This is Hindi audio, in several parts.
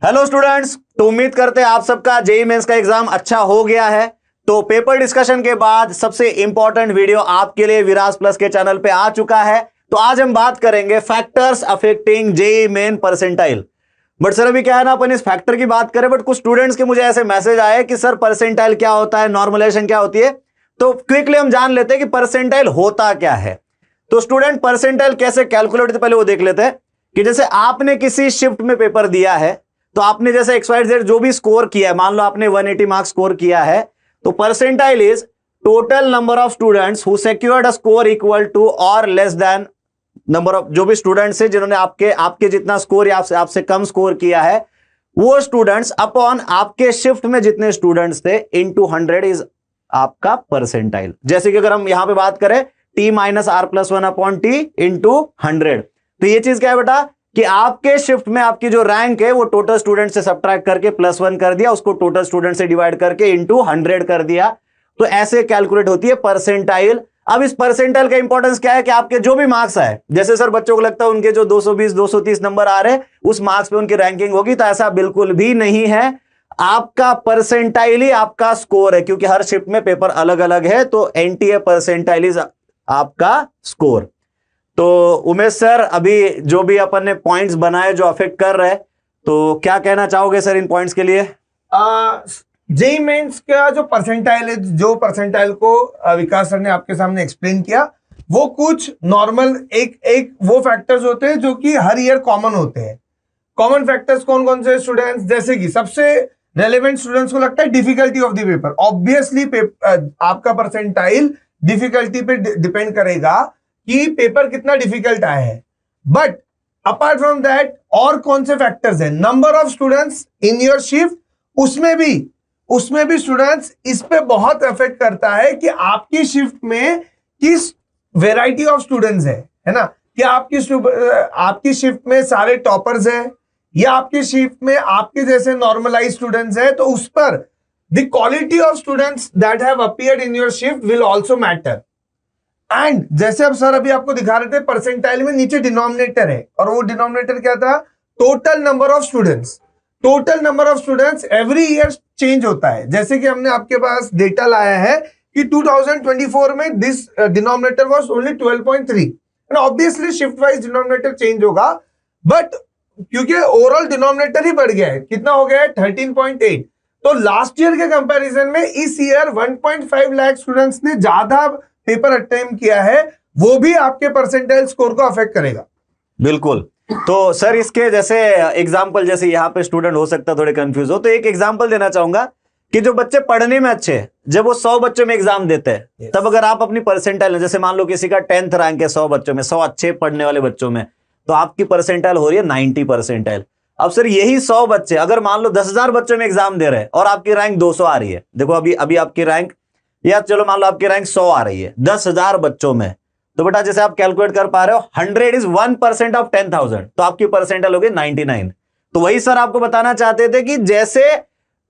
हेलो स्टूडेंट्स, तो उम्मीद करते हैं आप सबका जेईई मेंस का एग्जाम अच्छा हो गया है। तो पेपर डिस्कशन के बाद सबसे इंपॉर्टेंट वीडियो आपके लिए विराज प्लस के चैनल पे आ चुका है। तो आज हम बात करेंगे factors affecting JEE main percentile. But sir अभी क्या है ना, अपन इस फैक्टर की बात करें, बट कुछ स्टूडेंट्स के मुझे ऐसे मैसेज आए कि सर परसेंटाइल क्या होता है, नॉर्मलाइजेशन क्या होती है। तो क्विकली हम जान लेते हैं कि परसेंटाइल होता क्या है। तो स्टूडेंट परसेंटाइल कैसे कैलकुलेट होते पहले वो देख लेते हैं कि जैसे आपने किसी शिफ्ट में पेपर दिया है, तो आपने जैसे XYZ जो भी स्कोर किया है, मान लो आपने 180 मार्क्स स्कोर किया है, तो percentile is total number of students who secured a score equal to और लेस देन नंबर ऑफ, जो भी स्टूडेंट्स है जिन्होंने आपके जितना स्कोर या आपसे कम स्कोर किया है, वो स्टूडेंट्स अपॉन आपके शिफ्ट में जितने स्टूडेंट्स थे इनटू 100 इज आपका परसेंटाइल। जैसे कि अगर हम यहां पे बात करें T-R+1 अपॉन T इंटू 100, तो ये चीज क्या है बेटा कि आपके शिफ्ट में आपकी जो रैंक है वो टोटल स्टूडेंट से सब्ट्रैक्ट करके +1 कर दिया, उसको टोटल स्टूडेंट से डिवाइड करके इंटू 100 कर दिया। तो ऐसे कैलकुलेट होती है परसेंटाइल। अब इस परसेंटाइल का इंपॉर्टेंस क्या है कि आपके जो भी मार्क्स आए, जैसे सर बच्चों को लगता है उनके जो 220 230 नंबर आ रहे हैं उस मार्क्स पे उनकी रैंकिंग होगी, तो ऐसा बिल्कुल भी नहीं है। आपका परसेंटाइल ही आपका स्कोर है, क्योंकि हर शिफ्ट में पेपर अलग अलग है। तो NTA परसेंटाइल इज आपका स्कोर। तो उमेश सर, अभी जो भी अपन ने पॉइंट्स बनाए जो अफेक्ट कर रहे हैं, तो क्या कहना चाहोगे सर इन पॉइंट्स के लिए? जेईई मेंस का जो परसेंटाइल है, जो परसेंटाइल को विकास सर ने आपके सामने एक्सप्लेन किया, वो कुछ नॉर्मल एक वो फैक्टर्स होते हैं जो कि हर ईयर कॉमन होते हैं। कॉमन फैक्टर्स कौन कौन से स्टूडेंट्स? जैसे कि सबसे रेलेवेंट स्टूडेंट्स को लगता है difficulty of the paper. Obviously आपका परसेंटाइल डिफिकल्टी पे डिपेंड करेगा कि पेपर कितना डिफिकल्ट आया है। बट अपार्ट फ्रॉम दैट और कौन से फैक्टर्स हैं? Number of students in your shift, उसमें भी स्टूडेंट्स इस पे बहुत इफेक्ट करता है कि आपकी शिफ्ट में किस वेराइटी ऑफ स्टूडेंट्स है ना। क्या आपकी शिफ्ट में सारे टॉपर्स हैं, या आपकी शिफ्ट में आपके जैसे नॉर्मलाइज स्टूडेंट्स हैं? तो उस पर the quality of students that have appeared in your shift will also matter. And जैसे अब सर अभी आपको दिखा रहे थे, परसेंटाइल में नीचे डिनोमिनेटर है, और वो डिनोमिनेटर क्या था? Total number of students. Total number of students every year change होता है। जैसे कि हमने आपके पास डेटा लाया है कि 2024 में this denominator was only 12.3, and obviously shift wise denominator change होगा, बट क्योंकि ओवरऑल डिनोमिनेटर ही बढ़ गया है, कितना हो गया है? 13.8। तो लास्ट ईयर के कंपैरिजन में इस ईयर 1.5 लाख स्टूडेंट्स ने ज्यादा पेपर अटेम्प्ट किया है, वो भी आपके परसेंटाइल स्कोर को अफेक्ट करेगा। बिल्कुल। तो सर इसके जैसे एग्जांपल, जैसे यहाँ पे स्टूडेंट हो सकता है थोड़े कंफ्यूज हो, तो एक एग्जांपल देना चाहूंगा कि जो बच्चे पढ़ने में अच्छे हैं, जब वो 100 बच्चों में एग्जाम देते हैं, तब अगर आप अपनी परसेंटाइल, जैसे मान लो किसी का 10th रैंक है 100 बच्चों में, 100 अच्छे पढ़ने वाले बच्चों में, तो आपकी परसेंटाइल हो रही है 90 परसेंटाइल। अब सर यही 100 बच्चे अगर मान लो 10,000 बच्चों में एग्जाम दे रहे हैं और आपकी रैंक 200 आ रही है, देखो अभी आपकी रैंक, या चलो मान लो आपकी रैंक 100 आ रही है 10,000 बच्चों में, तो बेटा जैसे आप कैलकुलेट कर पा रहे हो 100 इज 1% ऑफ 10,000, तो आपकी परसेंटाइल होगी 99। तो वही सर आपको बताना चाहते थे कि जैसे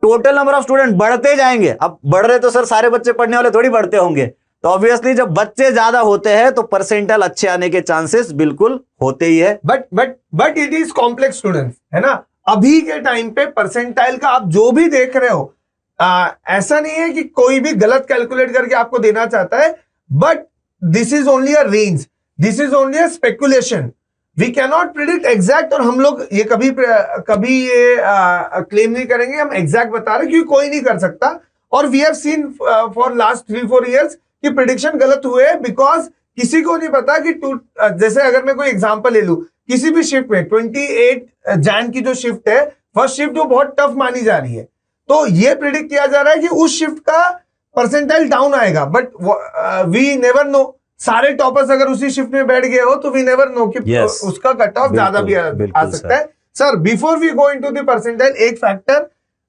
टोटल नंबर ऑफ स्टूडेंट बढ़ते जाएंगे, अब बढ़ रहे तो सर सारे बच्चे पढ़ने वाले थोड़ी बढ़ते होंगे, तो ऑब्वियसली जब बच्चे ज्यादा होते हैं तो परसेंटाइल अच्छे आने के चांसेस बिल्कुल होते ही है। But it is complex students, है ना। अभी के टाइम पे परसेंटाइल का आप जो भी देख रहे हो, ऐसा नहीं है कि कोई भी गलत कैलकुलेट करके आपको देना चाहता है, but this is only a range, this is only a speculation. We can not predict exact, और हम लोग ये कभी ये क्लेम नहीं करेंगे हम एग्जैक्ट बता रहे, क्योंकि कोई नहीं कर सकता। और we have seen for last 3-4 years कि प्रिडिक्शन गलत हुए, बिकॉज किसी को नहीं पता कि जैसे अगर मैं कोई एग्जांपल ले लूं, किसी भी शिफ्ट में 28 जैन की जो शिफ्ट है, फर्स्ट शिफ्ट जो बहुत टफ मानी जा रही है, तो ये प्रिडिक्ट किया जा रहा है कि उस शिफ्ट का परसेंटाइल डाउन आएगा, बट वी नेवर नो। सारे टॉपर्स अगर उसी शिफ्ट में बैठ गए हो तो वी नेवर नो कि उसका कट ऑफ ज्यादा भी आ सकता है। Sir before we go into the percentile, एक फैक्टर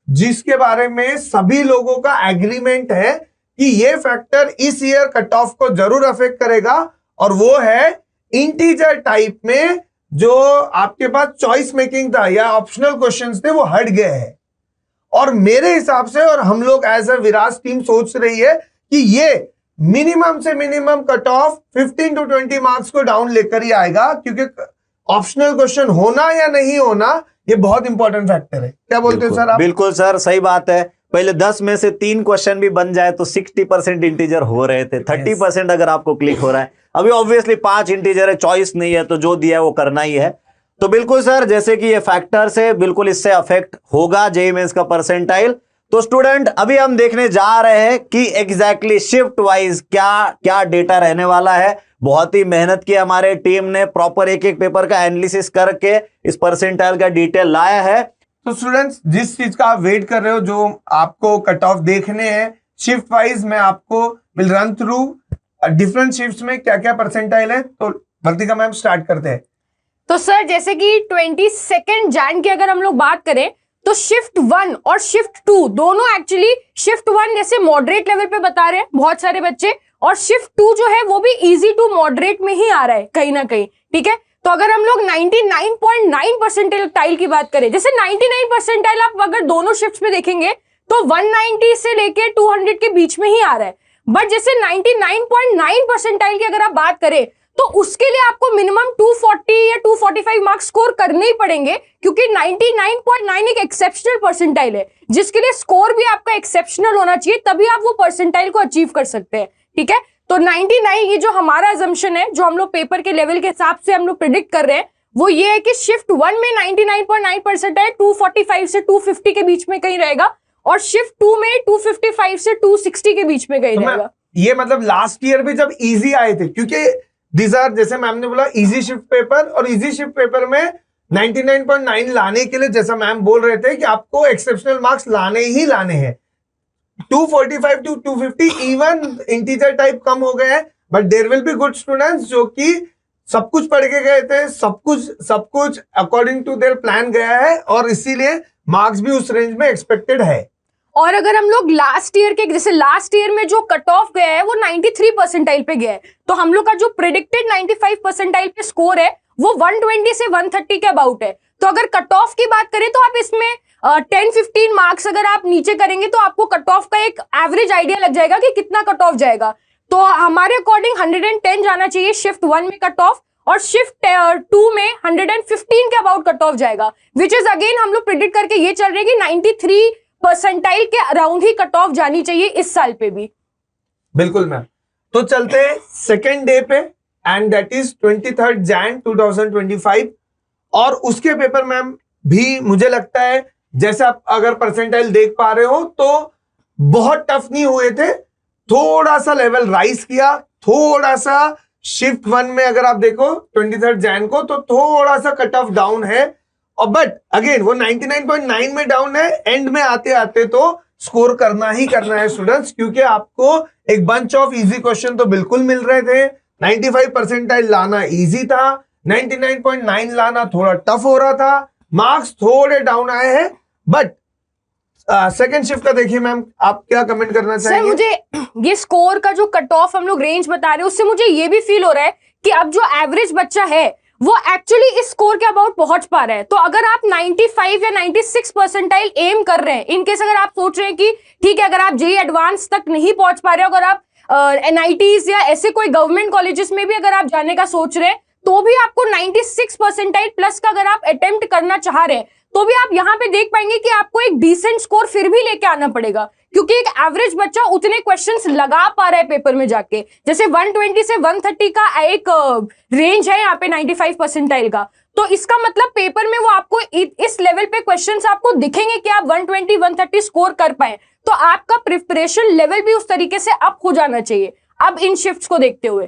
जिसके बारे में सभी लोगों का एग्रीमेंट है कि ये फैक्टर इस ईयर कट ऑफ को जरूर अफेक्ट करेगा, और वो है इंटीजर टाइप में जो आपके पास चॉइस मेकिंग था या ऑप्शनल क्वेश्चंस थे, वो हट गए हैं। और मेरे हिसाब से, और हम लोग एज अ विराज टीम सोच रही है कि ये मिनिमम से minimum cut off 15 to 20 marks को डाउन लेकर ही आएगा, क्योंकि ऑप्शनल क्वेश्चन होना या नहीं होना ये बहुत इंपॉर्टेंट फैक्टर है। क्या बोलते हो सर आप? बिल्कुल सर, सही बात है। पहले 10 में से 3 क्वेश्चन भी बन जाए तो 60% इंटीजर हो रहे थे, 30% अगर आपको क्लिक हो रहा है। अभी ऑब्वियसली 5 इंटीजर है, चॉइस नहीं है, तो जो दिया है वो करना ही है। तो बिल्कुल सर, जैसे कि ये फैक्टर्स है, बिल्कुल इससे अफेक्ट होगा जेईई मेंस का परसेंटाइल। तो स्टूडेंट, अभी हम देखने जा रहे हैं कि एग्जैक्टली शिफ्ट वाइज क्या क्या डेटा रहने वाला है। बहुत ही मेहनत की हमारे टीम ने, प्रॉपर एक एक पेपर का एनालिसिस करके इस परसेंटाइल का डिटेल लाया है। तो स्टूडेंट्स, जिस चीज का आप वेट कर रहे हो, जो आपको कट ऑफ देखने हैं शिफ्ट वाइज, मैं आपको will run through different shifts में क्या क्या परसेंटाइल है। तो वर्तिका मैम, स्टार्ट करते हैं। तो सर, जैसे कि 22 जैन की अगर हम लोग बात करें तो शिफ्ट 1 और शिफ्ट 2 दोनों, एक्चुअली शिफ्ट 1 जैसे मॉडरेट लेवल पे बता रहे हैं बहुत सारे बच्चे, और शिफ्ट 2 जो है वो भी इजी टू मॉडरेट में ही आ रहा है कहीं ना कहीं। ठीक है, तो अगर हम लोग 99.9 परसेंटाइल की बात करें, जैसे 99 परसेंटाइल आप अगर दोनों शिफ्ट में देखेंगे तो 190 से लेके 200 के बीच में ही आ रहा है। बट जैसे 99.9 परसेंटाइल की अगर आप बात करें तो उसके लिए आपको मिनिमम 240 या 245 मार्क्स स्कोर करने ही पड़ेंगे, क्योंकि 99.9 एक एक्सेप्शनल परसेंटाइल है जिसके लिए स्कोर भी आपका एक्सेप्शनल होना चाहिए, तभी आप वो परसेंटाइल को अचीव कर सकते हैं। ठीक है, तो 99 ये जो हमारा अजम्पशन है, जो हम लोग पेपर के लेवल के हिसाब से हम लोग प्रिडिक्ट कर रहे हैं, वो ये है कि शिफ्ट 1 में 99.9 परसेंटाइल 245 से 250 के बीच में कहीं रहेगा, और शिफ्ट 2 में 255 से 260 के बीच में कहीं रहेगा। ये मतलब लास्ट ईयर भी जब इजी आए थे, क्योंकि दीज आर, जैसे मैम ने बोला, इजी शिफ्ट पेपर, और इजी शिफ्ट पेपर में 99.9 लाने के लिए, जैसा मैम बोल रहे थे, कि आपको एक्सेप्शनल मार्क्स लाने ही लाने हैं। 245 टू 250 इवन इंटीजर टाइप कम हो गए हैं, but there will be good students जो कि सब कुछ पढ़ के गए थे, सब कुछ अकॉर्डिंग टू देयर प्लान गया है, और इसीलिए मार्क्स भी उस रेंज में एक्सपेक्टेड है। और अगर हम लोग लास्ट ईयर के, जैसे लास्ट ईयर में जो कट ऑफ गया है वो 93 परसेंटाइल पे गया है, तो हम लोग का जो प्रिडिक्टेड 95 परसेंटाइल पे स्कोर है वो 120 से 130 के अबाउट है। तो अगर कट ऑफ की बात करें तो आप इसमें 10-15 मार्क्स अगर आप नीचे करेंगे तो आपको कट ऑफ का एक एवरेज आइडिया लग जाएगा कि कितना कट ऑफ जाएगा। तो हमारे अकॉर्डिंग 110 जाना चाहिए शिफ्ट 1 में कट ऑफ, और शिफ्ट 2 में 115 के अबाउट कट ऑफ जाएगा, विच इज अगेन हम लोग प्रिडिक्ट करके ये चल रहे हैं कि 93 परसेंटाइल के अराउंड ही कट ऑफ जानी चाहिए इस साल पे भी। बिल्कुल मैम। तो चलते हैं सेकेंड डे पे, एंड दैट इज 23 जैन 2025, और उसके पेपर मैम भी मुझे लगता है, जैसे आप अगर परसेंटाइल देख पा रहे हो, तो बहुत टफ नहीं हुए थे, थोड़ा सा लेवल राइज किया, थोड़ा सा शिफ्ट 1 में अगर आप देखो 23 जैन को, तो थोड़ा सा कट ऑफ डाउन है, और बट अगेन वो 99.9 में डाउन है। एंड में आते आते तो स्कोर करना ही करना है स्टूडेंट्स, क्योंकि आपको एक बंच ऑफ इजी क्वेश्चन तो बिल्कुल मिल रहे थे। 95 परसेंटाइल लाना इजी था, 99.9 लाना थोड़ा टफ हो रहा था, मार्क्स थोड़े डाउन आए हैं। बट सेकेंड शिफ्ट का देखिए मैम, आप क्या कमेंट करना चाहेंगे? सर, मुझे ये स्कोर का जो कट ऑफ हम लोग रेंज बता रहे हैं उससे मुझे ये भी फील हो रहा है कि अब जो एवरेज बच्चा है वो एक्चुअली इस स्कोर के अबाउट पहुंच पा रहा है। तो अगर आप 95 या 96 परसेंटाइल एम कर रहे हैं, इनकेस अगर आप सोच रहे हैं कि ठीक है, अगर आप जेईई एडवांस तक नहीं पहुंच पा रहे हो, अगर आप एनआईटीज या ऐसे कोई गवर्नमेंट कॉलेजेस में भी अगर आप जाने का सोच रहे हैं, तो भी आपको 96 परसेंटाइल प्लस का अगर आप अटेम्प्ट करना चाह रहे हैं, तो भी आप यहाँ पे देख पाएंगे कि आपको एक डिसेंट स्कोर फिर भी लेके आना पड़ेगा, क्योंकि एक एवरेज बच्चा उतने क्वेश्चंस लगा पा रहा है पेपर में जाके। जैसे 120 से 130 का एक रेंज है यहाँ पे 95 परसेंटाइल का, तो इसका मतलब पेपर में वो आपको इस लेवल पे क्वेश्चंस आपको दिखेंगे कि आप 120-130 स्कोर कर पाए, तो आपका प्रिपरेशन लेवल भी उस तरीके से अप हो जाना चाहिए अब इन शिफ्ट्स को देखते हुए।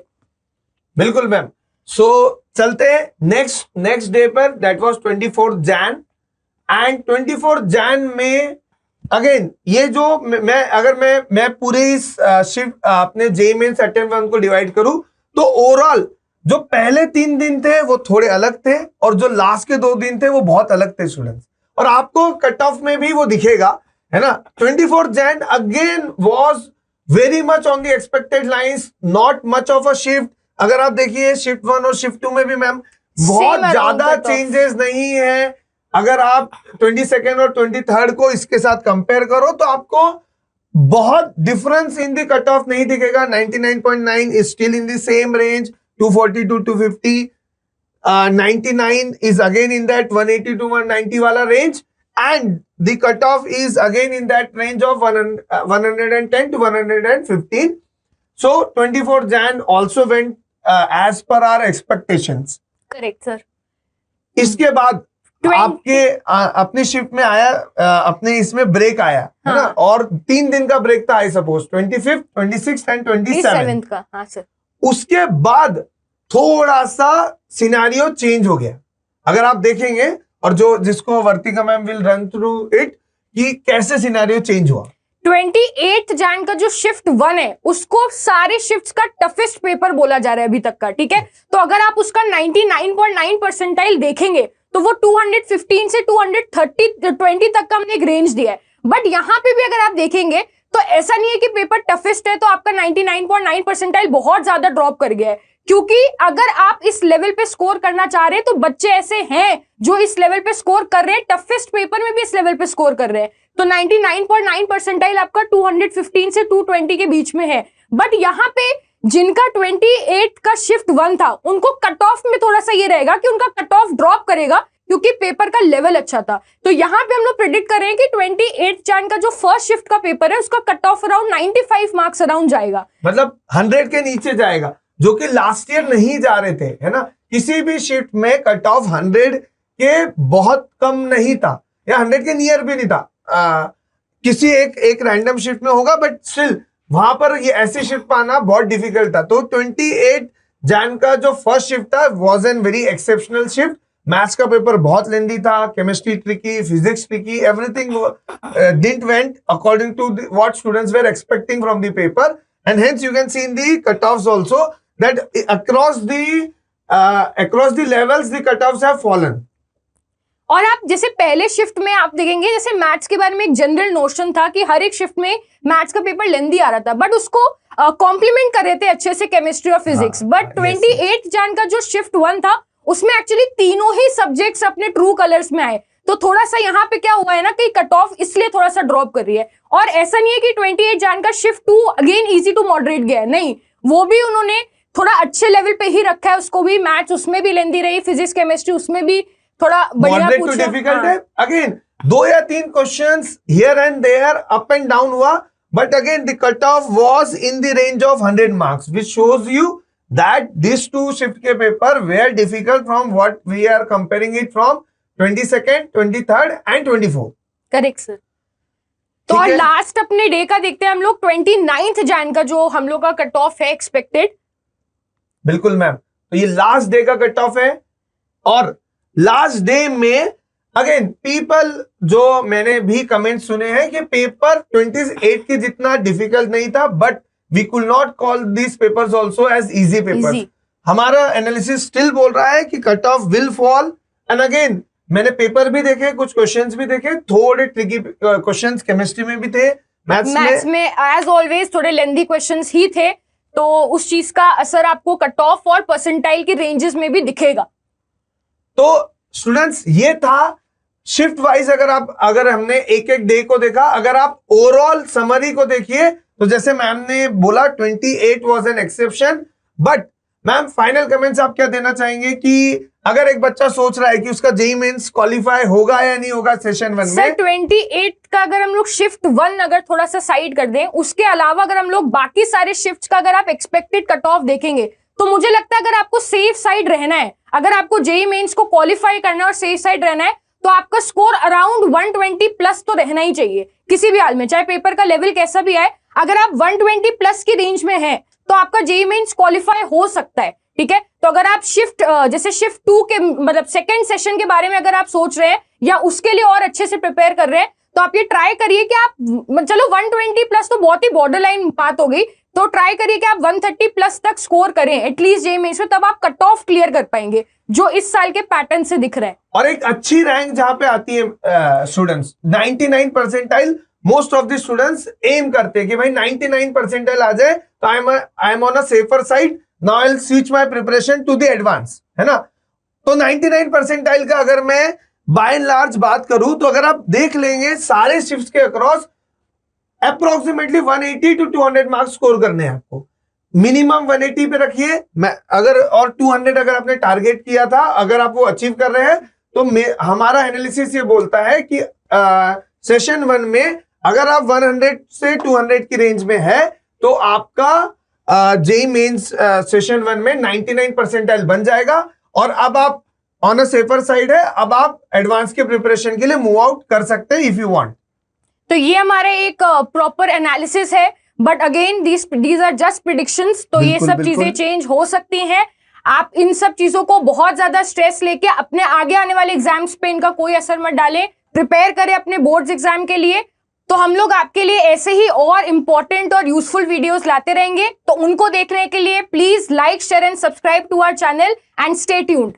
बिल्कुल मैम। सो चलते हैं नेक्स्ट डे पर, that was 24 Jain, and 24 Jain में अगेन ये जो मैं पूरे इस शिफ्ट अपने जेईई मेंस अटेम्प्ट 1 को डिवाइड करूं, तो ओवरऑल जो पहले 3 दिन थे वो थोड़े अलग थे, और जो लास्ट के 2 दिन थे वो बहुत अलग थे स्टूडेंट्स, और आपको कट ऑफ में भी वो दिखेगा, है ना। 24 Jain again was very much on the expected lines, not much of a shift. अगर आप देखिए शिफ्ट 1 और शिफ्ट 2 में भी मैम बहुत ज्यादा चेंजेस नहीं है। अगर आप 22 और 23 को इसके साथ कंपेयर करो तो आपको बहुत difference in the cut of नहीं दिखेगा। 99.9 is still in the same range, 240 to 250। 99 is again in that 180 to 190 wala range, and the cutoff is again in that range of 110 to 115. So 24 Jan also went as per our expectations. Correct sir. इसके बाद आपके अपनी शिफ्ट में आया, अपने इसमें ब्रेक आया है ना, और 3 दिन का ब्रेक था I suppose, 25th, 26th and 27th का। हाँ सर। उसके बाद थोड़ा सा सिनेरियो चेंज हो गया, अगर आप देखेंगे, और जो जिसको Vartika ma'am will run through it कि कैसे सिनेरियो चेंज हुआ। 28 जैन का जो शिफ्ट 1 है उसको सारे शिफ्ट्स का टफेस्ट पेपर बोला जा रहा है अभी तक का, ठीक है। तो अगर आप उसका 99.9 परसेंटाइल देखेंगे तो वो 215 से 220 तक का हमने एक रेंज दिया है। बट यहाँ पे भी अगर आप देखेंगे तो ऐसा नहीं है कि पेपर टफेस्ट है तो आपका 99.9 परसेंटाइल बहुत ज्यादा ड्रॉप कर गया है, क्योंकि अगर आप इस लेवल पे स्कोर करना चाह रहे हैं तो बच्चे ऐसे हैं जो इस लेवल पे स्कोर कर रहे हैं, टफेस्ट पेपर में भी इस लेवल पे स्कोर कर रहे हैं। तो 99.9 परसेंटाइल आपका 215 से 220 के बीच में है। बट यहाँ पे जिनका 28 का शिफ्ट 1 था उनको कट ऑफ में थोड़ा सा ये रहेगा कि उनका कट ऑफ ड्रॉप करेगा क्योंकि पेपर का लेवल अच्छा था। तो यहाँ पे हम लोग प्रेडिक्ट कर रहे हैं कि 28 जैन का जो फर्स्ट शिफ्ट का पेपर है उसका cut off around 95 marks around जाएगा, मतलब 100 के नीचे जाएगा, जो कि लास्ट ईयर नहीं जा रहे थे, है ना। किसी भी शिफ्ट में कट ऑफ 100 के बहुत कम नहीं था, या 100 के नियर भी नहीं था। किसी एक रैंडम शिफ्ट में होगा, बट स्टिल वहां पर ये ऐसी शिफ्ट पाना बहुत डिफिकल्ट था। तो 28 जैन का जो फर्स्ट शिफ्ट था was an very exceptional shift. Maths का पेपर बहुत लेंदी था, chemistry tricky, physics tricky, everything didn't went according to what students were expecting from the paper, and hence you can see in the cut offs also that across the levels the cutoffs have fallen. और आप जैसे पहले शिफ्ट में आप देखेंगे, जैसे मैथ्स के बारे में एक जनरल नोशन था कि हर एक शिफ्ट में मैथ्स का पेपर लेंदी आ रहा था, बट उसको कॉम्प्लीमेंट कर रहे थे अच्छे से केमिस्ट्री और फिजिक्स। बट 28 जैन का जो शिफ्ट 1 था उसमें एक्चुअली तीनों ही सब्जेक्ट्स अपने ट्रू कलर्स में आए। तो थोड़ा सा यहाँ पे क्या हुआ है ना कि कट ऑफ इसलिए थोड़ा सा ड्रॉप कर रही है। और ऐसा नहीं है कि 28 जैन का shift 2 again easy to moderate गया है, नहीं, वो भी उन्होंने थोड़ा अच्छे लेवल पे ही रखा है उसको भी। मैथ्स उसमें भी लेंदी रही, फिजिक्स केमिस्ट्री उसमें भी थोड़ा बढ़िया पूछा। डिफिकल्ट है, अगेन 2 या 3 questions here and there up and down हुआ, but again the cut off was in the range of 100 marks, which shows you that this 2 shift के paper were difficult from what we are comparing it from 22nd, 23rd and 24th। Correct sir. तो और लास्ट अपने डे का देखते हैं हम लोग 29th जैन का जो हम लोग का कट ऑफ है एक्सपेक्टेड। बिल्कुल मैम, तो ये लास्ट डे का कट ऑफ है, और लास्ट डे में अगेन पीपल जो मैंने भी कमेंट सुने हैं कि पेपर 28 की जितना डिफिकल्ट नहीं था, but we could not call this papers also as easy papers. हमारा एनालिसिस स्टिल बोल रहा है कि cut off will fall, and again मैंने पेपर भी देखे, कुछ क्वेश्चंस भी देखे, थोड़े ट्रिकी क्वेश्चंस केमिस्ट्री में भी थे, मैथ्स में एज ऑलवेज थोड़े लेंथी क्वेश्चंस ही थे, तो उस चीज का असर आपको कट ऑफ और परसेंटाइल की रेंजेस में भी दिखेगा। तो स्टूडेंट्स ये था शिफ्ट वाइज। अगर हमने एक डे को देखा, अगर आप ओवरऑल समरी को देखिए तो जैसे मैम ने बोला 28 was an exception, but ma'am final comments आप क्या देना चाहेंगे कि अगर एक बच्चा सोच रहा है कि उसका जेईई मेंस क्वालिफाई होगा या नहीं होगा सेशन 1 में? सर 28 का अगर हम लोग शिफ्ट 1 अगर थोड़ा सा साइड कर दें, उसके अलावा अगर हम लोग बाकी सारे शिफ्ट्स का अगर आप एक्सपेक्टेड कट ऑफ देखेंगे तो मुझे लगता है अगर आपको सेफ साइड रहना है, अगर आपको जेईई मेंस को क्वालिफाई करना है और सेफ साइड रहना है, तो आपका स्कोर अराउंड 120 प्लस तो रहना ही चाहिए किसी भी हाल में, चाहे पेपर का लेवल कैसा भी आए। अगर आप 120 प्लस की रेंज में है तो आपका जेईई मेंस क्वालिफाई हो सकता है, ठीक है। तो अगर आप जैसे शिफ्ट 2 के मतलब सेकंड सेशन के बारे में अगर आप सोच रहे हैं या उसके लिए और अच्छे से प्रिपेयर कर रहे हैं, तो आप ये ट्राई करिए कि आप चलो 120 प्लस तो बहुत ही बॉर्डर लाइन बात हो गई, तो ट्राई करिए कि आप 130 प्लस तक स्कोर करें एटलीस्ट जेईई मेंस में, तब आप कट ऑफ क्लियर कर पाएंगे जो इस साल के पैटर्न से दिख रहा है। और एक अच्छी रैंक जहां पे आती है students 99 percentile, most of the students aim करते हैं कि भाई 99 परसेंटाइल आ जाए तो I am on a safer side, now I will switch my preparation to the advance, है ना। तो 99 परसेंटाइल का अगर मैं बाय एंड लार्ज बात करूं तो अगर आप देख लेंगे सारे शिफ्ट्स के across approximately 180 to 200 marks score करने हैं आपको। मिनिमम 180 पे रखिए। मैं अगर और 200 अगर आपने टारगेट किया था, अगर आप वो अचीव कर रहे हैं, तो हमारा एनालिसिस ये बोलता है कि सेशन 1 में अगर आप 100 से 200 की रेंज में है तो आपका जेई मेंस सेशन 1 में 99 परसेंटाइल बन जाएगा। और अब आप ऑन अ सेफर साइड है, अब आप एडवांस के प्रिपरेशन के लिए मूव आउट कर सकते हैं इफ यू वांट। तो ये हमारे एक प्रॉपर एनालिसिस है, but again these are just predictions, तो ये बिल्कुल, सब बिल्कुल। चीजें चेंज हो सकती हैं। आप इन सब चीजों को बहुत ज्यादा स्ट्रेस लेके अपने आगे आने वाले एग्जाम्स पे इनका कोई असर मत डालें। प्रिपेयर करें अपने बोर्ड्स एग्जाम के लिए। तो हम लोग आपके लिए ऐसे ही और इंपॉर्टेंट और यूजफुल वीडियोस लाते रहेंगे, तो उनको देखने के लिए please like, share and subscribe to our channel and stay tuned.